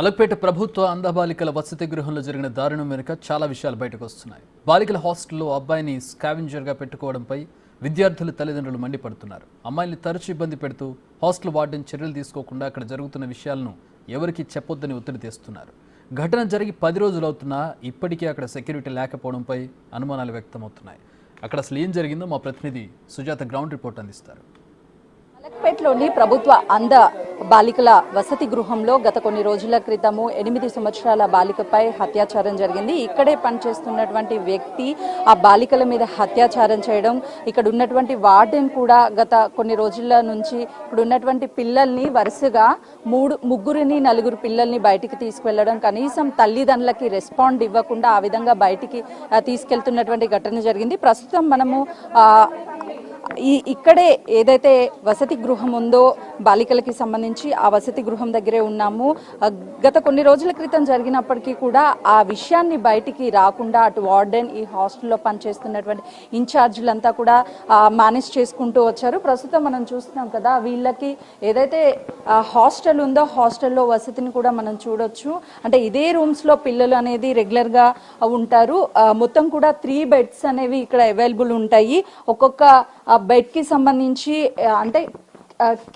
అలక్పేట ప్రభుత్వ అంధబాలికల వసతి గృహంలో జరిగిన దారుణం వెనుక చాలా విషయాలు బయటకు వస్తున్నాయి. బాలికల హాస్టల్లో అబ్బాయిని స్కావెంజర్గా పెట్టుకోవడంపై విద్యార్థుల తల్లిదండ్రులు మండిపడుతున్నారు. అమ్మాయిల్ని తరచు ఇబ్బంది పెడుతూ హాస్టల్ వార్డెన్ చర్యలు తీసుకోకుండా అక్కడ జరుగుతున్న విషయాలను ఎవరికీ చెప్పొద్దని ఒత్తిడి తెస్తున్నారు. ఘటన జరిగి 10 రోజులవుతున్నా ఇప్పటికీ అక్కడ సెక్యూరిటీ లేకపోవడంపై అనుమానాలు వ్యక్తమవుతున్నాయి. అక్కడ అసలు ఏం జరిగిందో మా ప్రతినిధి సుజాత గ్రౌండ్ రిపోర్ట్ అందిస్తారు. అలక్పేటలోని ప్రభుత్వ అంధ బాలికల వసతి గృహంలో గత కొన్ని రోజుల క్రితము 8 సంవత్సరాల బాలికపై అత్యాచారం జరిగింది. ఇక్కడే పనిచేస్తున్నటువంటి వ్యక్తి ఆ బాలికల మీద అత్యాచారం చేయడం, ఇక్కడ ఉన్నటువంటి వార్డెన్ కూడా గత కొన్ని రోజుల నుంచి ఇక్కడ ఉన్నటువంటి పిల్లల్ని వరుసగా ముగ్గురిని 4 పిల్లల్ని బయటికి తీసుకువెళ్లడం, కనీసం తల్లిదండ్రులకి రెస్పాండ్ ఇవ్వకుండా ఆ విధంగా బయటికి తీసుకెళ్తున్నటువంటి ఘటన జరిగింది. ప్రస్తుతం మనము ఇక్కడే ఏదైతే వసతి గృహం ఉందో బాలికలకి సంబంధించి ఆ వసతి గృహం దగ్గరే ఉన్నాము. గత కొన్ని రోజుల క్రితం జరిగినప్పటికీ కూడా ఆ విషయాన్ని బయటికి రాకుండా అటు వార్డెన్, ఈ హాస్టల్లో పనిచేస్తున్నటువంటి ఇన్ఛార్జీలంతా కూడా మేనేజ్ చేసుకుంటూ వచ్చారు. ప్రస్తుతం మనం చూస్తున్నాం కదా, వీళ్ళకి ఏదైతే హాస్టల్ ఉందో హాస్టల్లో వసతిని కూడా మనం చూడొచ్చు. అంటే ఇదే రూమ్స్లో పిల్లలు అనేది రెగ్యులర్గా ఉంటారు. మొత్తం కూడా 3 బెడ్స్ అనేవి ఇక్కడ అవైలబుల్ ఉంటాయి. ఒక్కొక్క బెడ్ కి సంబంధించి అంటే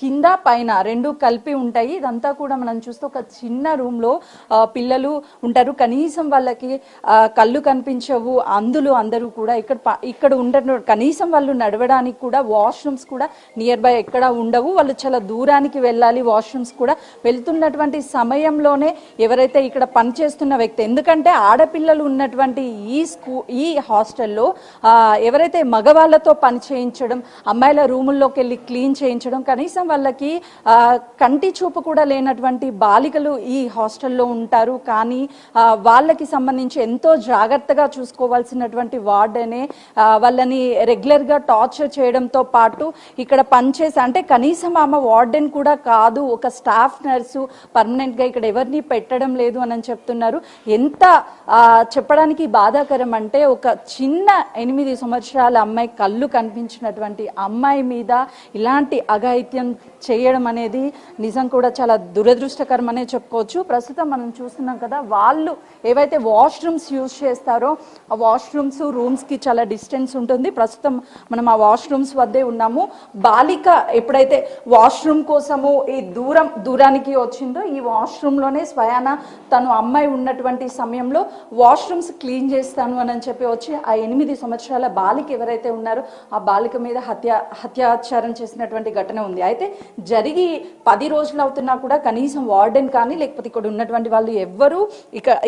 కింద పైన 2 కలిపి ఉంటాయి. ఇదంతా కూడా మనం చూస్తే ఒక చిన్న రూమ్ లో పిల్లలు ఉంటారు. కనీసం వాళ్ళకి కళ్ళు కనిపించవు. అందరూ కూడా ఇక్కడ ఉండరు. కనీసం వాళ్ళు నడవడానికి కూడా వాష్రూమ్స్ కూడా నియర్ బై ఎక్కడ ఉండవు. వాళ్ళు చాలా దూరానికి వెళ్ళాలి. వాష్రూమ్స్ కూడా వెళ్తున్నటువంటి సమయంలోనే ఎవరైతే ఇక్కడ పనిచేస్తున్న వ్యక్తి, ఎందుకంటే ఆడపిల్లలు ఉన్నటువంటి ఈ హాస్టల్లో ఎవరైతే మగవాళ్ళతో పని చేయించడం, అమ్మాయిల రూముల్లోకి వెళ్ళి క్లీన్ చేయించడం, కనీసం వాళ్ళకి కంటి చూపు కూడా లేనటువంటి బాలికలు ఈ హాస్టల్లో ఉంటారు. కానీ వాళ్ళకి సంబంధించి ఎంతో జాగ్రత్తగా చూసుకోవాల్సినటువంటి వార్డెనే వాళ్ళని రెగ్యులర్గా టార్చర్ చేయడంతో పాటు ఇక్కడ పనిచేసి, అంటే కనీసం ఆమె వార్డెన్ కూడా కాదు, ఒక స్టాఫ్ నర్సు పర్మనెంట్గా ఇక్కడ ఎవరిని పెట్టడం లేదు అని చెప్తున్నారు. ఎంత చెప్పడానికి బాధాకరం అంటే, ఒక చిన్న 8 సంవత్సరాల అమ్మాయి, కళ్ళు కనిపించినటువంటి అమ్మాయి మీద ఇలాంటి అఘాయిత్యం చేయడం అనేది నిజం కూడా చాలా దురదృష్టకరం అనే చెప్పుకోవచ్చు. ప్రస్తుతం మనం చూస్తున్నాం కదా, వాళ్ళు ఏవైతే వాష్రూమ్స్ యూజ్ చేస్తారో ఆ వాష్రూమ్స్ రూమ్స్కి చాలా డిస్టెన్స్ ఉంటుంది. ప్రస్తుతం మనం ఆ వాష్రూమ్స్ వద్దే ఉన్నాము. బాలిక ఎప్పుడైతే వాష్రూమ్ కోసము ఈ దూరానికి వచ్చిందో, ఈ వాష్రూమ్లోనే స్వయాన తను అమ్మాయి ఉన్నటువంటి సమయంలో వాష్రూమ్స్ క్లీన్ చేస్తాను అని చెప్పి వచ్చి ఆ 8 సంవత్సరాల బాలిక ఎవరైతే ఉన్నారో ఆ బాలిక మీద అత్యాచారం చేసినటువంటి ఘటన ఉంది. అయితే జరిగి 10 రోజులు అవుతున్నా కూడా కనీసం వార్డెన్ కానీ లేకపోతే ఇక్కడ ఉన్నటువంటి వాళ్ళు ఎవ్వరూ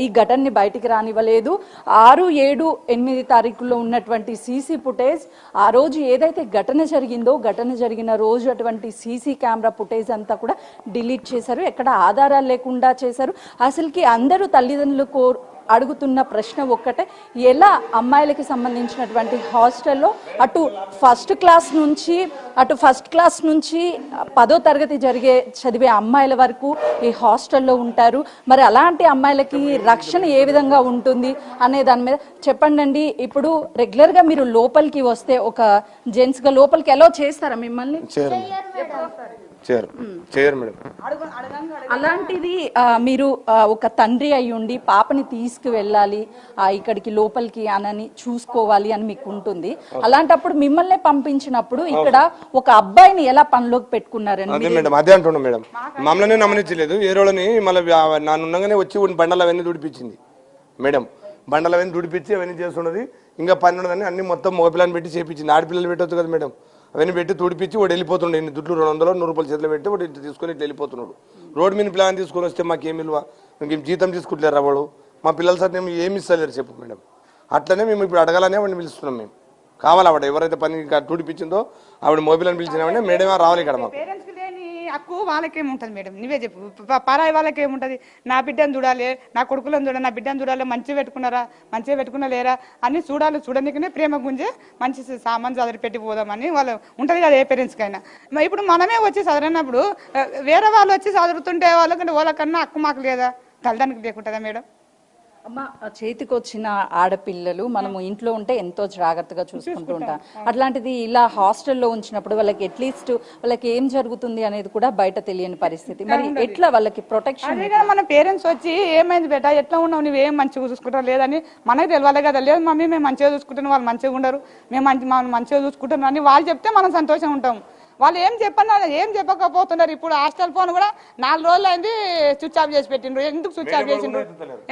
ఈ ఘటనని బయటికి రానివ్వలేదు. 6, 7, 8 తారీఖుల్లో ఉన్నటువంటి సీసీ ఫుటేజ్, ఆ రోజు ఏదైతే ఘటన జరిగిందో ఘటన జరిగిన రోజు అటువంటి సీసీ కెమెరా ఫుటేజ్ అంతా కూడా డిలీట్ చేశారు. ఎక్కడ ఆధారాలు లేకుండా చేశారు. అసలుకి అందరూ తల్లిదండ్రులు అడుగుతున్న ప్రశ్న ఒక్కటే, ఎలా అమ్మాయిలకి సంబంధించినటువంటి హాస్టల్లో అటు ఫస్ట్ క్లాస్ నుంచి 10వ తరగతి చదివే అమ్మాయిల వరకు ఈ హాస్టల్లో ఉంటారు. మరి అలాంటి అమ్మాయిలకి రక్షణ ఏ విధంగా ఉంటుంది అనే దాని మీద చెప్పండి. ఇప్పుడు రెగ్యులర్గా మీరు లోపలికి వస్తే ఒక జెంట్స్గా లోపలికి ఎలా చేస్తారా మిమ్మల్ని? అలాంటిది మీరు ఒక తండ్రి అయి ఉండి పాపని తీసుకువెళ్ళాలి ఇక్కడికి లోపలికి అని చూసుకోవాలి అని మీకు ఉంటుంది. అలాంటప్పుడు మిమ్మల్ని పంపించినప్పుడు ఇక్కడ ఒక అబ్బాయిని ఎలా పనిలోకి పెట్టుకున్నారండి? అదే అంటున్నాం మేడం, మమ్మల్ని నమ్మనించలేదు. ఏ రోజుని మళ్ళీ నాన్నుండగానే వచ్చి బండలు అవన్నీ దుడిపించింది మేడం. బండలు అవన్నీ దుడిపించి అవన్నీ చేస్తున్నది. ఇంకా పని ఉన్నదని అన్ని మొత్తం మగపిల్లని పెట్టి చేపించింది. ఆడపిల్లలు పెట్టవచ్చు కదా మేడం. అవన్నీ పెట్టి తుడిపించి వాడు వెళ్ళిపోతుండే. ఇన్ని దుడ్లు 200, 100 రూపాయలు చేతిలో పెట్టి వాడు తీసుకొని ఇట్లా వెళ్ళిపోతున్నాడు. రోడ్డు మీద ప్లాన్ తీసుకొని వస్తే మాకేం విలువ? ఇంకేం జీతం తీసుకుంటలేరా వాడు? మా పిల్లల సార్ మేము ఏమి ఇస్తలేరు చెప్పు మేడం. అట్లనే మేము ఇప్పుడు అడగాలనే వాడిని పిలుస్తున్నాం. మేము కావాలి ఆవిడ ఎవరైతే పని తుడిపించిందో ఆవిడ మొబైల్ పిలిచినామంటే మేడం రావాలి ఇక్కడ. మాకు హక్కు వాళ్ళకేముంటుంది మేడం? నువ్వే చెప్పు. పరాయి వాళ్ళకేముంటుంది? నా బిడ్డను చూడాలి, నా కొడుకులను చూడాలి, నా బిడ్డను చూడాలి, మంచిగా పెట్టుకున్నారా, మంచిగా పెట్టుకున్నా లేరా అని చూడాలి. చూడడానికనే ప్రేమ గుంజే మంచి సామాన్ చదివి పెట్టి పోదామని వాళ్ళు ఉంటుంది కదా ఏ పేరెంట్స్కైనా. ఇప్పుడు మనమే వచ్చి చదివినప్పుడు వేరే వాళ్ళు వచ్చి చదువుతుంటే వాళ్ళకన్నా హక్కు మాకు లేదా? తల్లిదండ్రులకు లేకుంటుందా మేడం? అమ్మ చేతికి వచ్చిన ఆడపిల్లలు మనము ఇంట్లో ఉంటే ఎంతో జాగ్రత్తగా చూసుకుంటూ ఉంటాం. అట్లాంటిది ఇలా హాస్టల్లో ఉంచినప్పుడు వాళ్ళకి అట్లీస్ట్ వాళ్ళకి ఏం జరుగుతుంది అనేది కూడా బయట తెలియని పరిస్థితి. మరి ఎట్లా వాళ్ళకి ప్రొటెక్షన్? అదే కదా మన పేరెంట్స్ వచ్చి ఏమైంది బేటా ఎట్లా ఉన్నావు నువ్వు ఏం మంచిగా చూసుకుంటావు లేదని మనకి తెలియాలి కదా. లేదు మమ్మీ మేము మంచిగా చూసుకుంటున్నాం వాళ్ళు మంచిగా ఉండరు మేము మంచిగా చూసుకుంటున్నాం అని వాళ్ళు చెప్తే మనం సంతోషంగా ఉంటాం. వాళ్ళు ఏం చెప్పకపోతున్నారు. ఇప్పుడు హాస్టల్ ఫోన్ కూడా 4 రోజులు అయింది స్విచ్ ఆఫ్ చేసి పెట్టిండ్రు. ఎందుకు స్విచ్ ఆఫ్ చేసిండ్రు?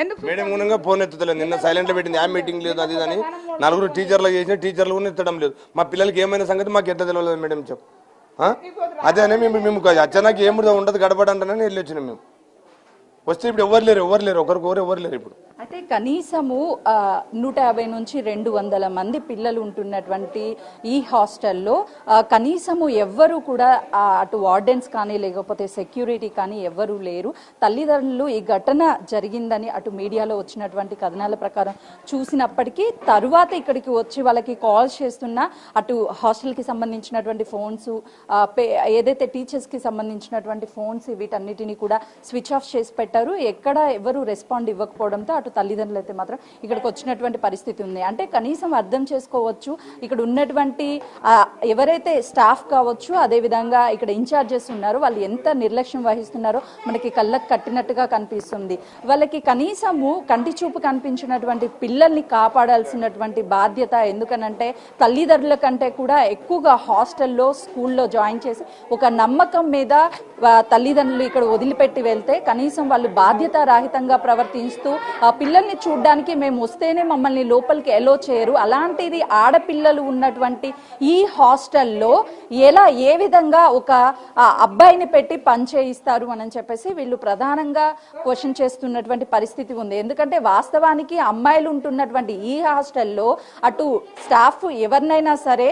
ఎందుకు మేడం గుణంగా ఫోన్ ఎత్తుతలేదు. నిన్న సైలెంట్ లో పెట్టింది. ఆ మీటింగ్ లేదు అది అని 4 టీచర్లు చేసిన టీచర్లు కూడా ఎత్తడం లేదు. మా పిల్లలకి ఏమైనా సంగతి మాకు ఎట్లా తెలియలేదు మేడం చెప్పు. అదే అని మేము అచ్చనాకి ఏముండదు ఉండదు గడపడంటానని వెళ్ళి వచ్చినాం మేము. వస్తే ఇప్పుడు ఎవరు లేరు ఒకరికొకరు ఎవరు లేరు ఇప్పుడు. అయితే కనీసము 150 నుంచి 200 మంది పిల్లలు ఉంటున్నటువంటి ఈ హాస్టల్లో కనీసము ఎవ్వరు కూడా అటు వార్డెన్స్ కానీ లేకపోతే సెక్యూరిటీ కానీ ఎవ్వరూ లేరు. తల్లిదండ్రులు ఈ ఘటన జరిగిందని అటు మీడియాలో వచ్చినటువంటి కథనాల ప్రకారం చూసినప్పటికీ తరువాత ఇక్కడికి వచ్చి వాళ్ళకి కాల్స్ చేస్తున్న అటు హాస్టల్కి సంబంధించినటువంటి ఫోన్స్ ఏదైతే టీచర్స్కి సంబంధించినటువంటి ఫోన్స్ వీటన్నిటిని కూడా స్విచ్ ఆఫ్ చేసి పెట్టారు. ఎక్కడ ఎవరు రెస్పాండ్ ఇవ్వకపోవడంతో అటు తల్లిదండ్రులు అయితే మాత్రం ఇక్కడికి వచ్చినటువంటి పరిస్థితి ఉంది. అంటే కనీసం అర్థం చేసుకోవచ్చు ఇక్కడ ఉన్నటువంటి ఎవరైతే స్టాఫ్ కావచ్చు అదేవిధంగా ఇక్కడ ఇన్ఛార్జెస్ ఉన్నారో వాళ్ళు ఎంత నిర్లక్ష్యం వహిస్తున్నారో మనకి కళ్ళకు కట్టినట్టుగా కనిపిస్తుంది. వాళ్ళకి కనీసము కంటి చూపు కనిపించినటువంటి పిల్లల్ని కాపాడాల్సినటువంటి బాధ్యత ఎందుకనంటే తల్లిదండ్రుల కంటే కూడా ఎక్కువగా హాస్టల్లో స్కూల్లో జాయిన్ చేసి ఒక నమ్మకం మీద తల్లిదండ్రులు ఇక్కడ వదిలిపెట్టి వెళ్తే కనీసం వాళ్ళు బాధ్యత రాహితంగా ప్రవర్తిస్తూ పిల్లల్ని చూడడానికి మేము వస్తేనే మమ్మల్ని లోపలికి ఎలో చేయరు. అలాంటిది ఆడపిల్లలు ఉన్నటువంటి ఈ హాస్టల్లో ఏ విధంగా ఒక అబ్బాయిని పెట్టి పని చేయిస్తారు అని చెప్పేసి వీళ్ళు ప్రధానంగా క్వశ్చన్ చేస్తున్నటువంటి పరిస్థితి ఉంది. ఎందుకంటే వాస్తవానికి అమ్మాయిలు ఉంటున్నటువంటి ఈ హాస్టల్లో అటు స్టాఫ్ ఎవరినైనా సరే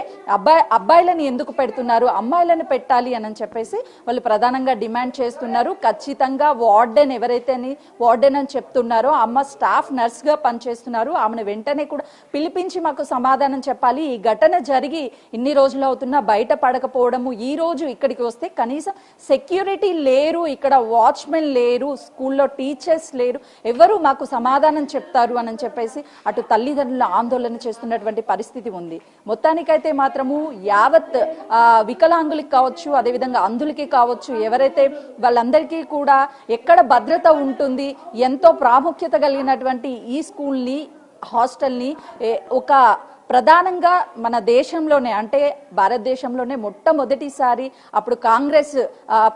అబ్బాయిలను ఎందుకు పెడుతున్నారు అమ్మాయిలను పెట్టాలి అని చెప్పేసి వాళ్ళు ప్రధానంగా డిమాండ్ చేస్తున్నారు. ఖచ్చితంగా వార్డెన్ వార్డెన్ అని చెప్తున్నారో అమ్మ స్టాఫ్ నర్స్ గా పనిచేస్తున్నారు ఆమెను వెంటనే కూడా పిలిపించి మాకు సమాధానం చెప్పాలి. ఈ ఘటన జరిగి ఇన్ని రోజులు అవుతున్నా బయట పడకపోవడము ఈ రోజు ఇక్కడికి వస్తే కనీసం సెక్యూరిటీ లేరు, ఇక్కడ వాచ్మెన్ లేరు, స్కూల్లో టీచర్స్ లేరు, ఎవరు మాకు సమాధానం చెప్తారు అని చెప్పేసి అటు తల్లిదండ్రులు ఆందోళన చేస్తున్నటువంటి పరిస్థితి ఉంది. మొత్తానికైతే మాత్రము యావత్ వికలాంగులకి కావచ్చు అదేవిధంగా అంధులకి కావచ్చు ఎవరైతే వాళ్ళందరికీ కూడా ఎక్కడ భద్రత ఉంటుంది ఎంతో ప్రాముఖ్యత కలిగినటువంటి ఈ స్కూల్ని హాస్టల్ని ఒక ప్రధానంగా మన దేశంలోనే అంటే భారతదేశంలోనే మొట్టమొదటిసారి అప్పుడు కాంగ్రెస్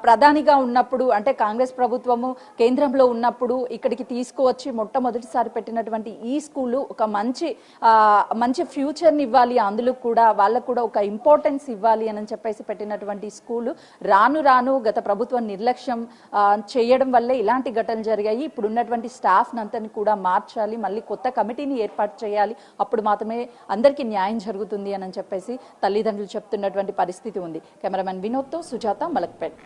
ప్రధానిగా ఉన్నప్పుడు అంటే కాంగ్రెస్ ప్రభుత్వము కేంద్రంలో ఉన్నప్పుడు ఇక్కడికి తీసుకువచ్చి మొట్టమొదటిసారి పెట్టినటువంటి ఈ స్కూలు ఒక మంచి ఫ్యూచర్ని ఇవ్వాలి అందులో కూడా వాళ్ళకు కూడా ఒక ఇంపార్టెన్స్ ఇవ్వాలి అని చెప్పేసి పెట్టినటువంటి స్కూలు రాను గత ప్రభుత్వం నిర్లక్ష్యం చేయడం వల్లే ఇలాంటి ఘటనలు జరిగాయి. ఇప్పుడు ఉన్నటువంటి స్టాఫ్ నంతని కూడా మార్చాలి, మళ్ళీ కొత్త కమిటీని ఏర్పాటు చేయాలి, అప్పుడు మాత్రమే అందరికీ న్యాయం జరుగుతుంది అని చెప్పేసి తల్లిదండ్రులు చెప్తున్నటువంటి పరిస్థితి ఉంది. కెమెరామెన్ వినోద్తో సుజాత, మలక్పేట్.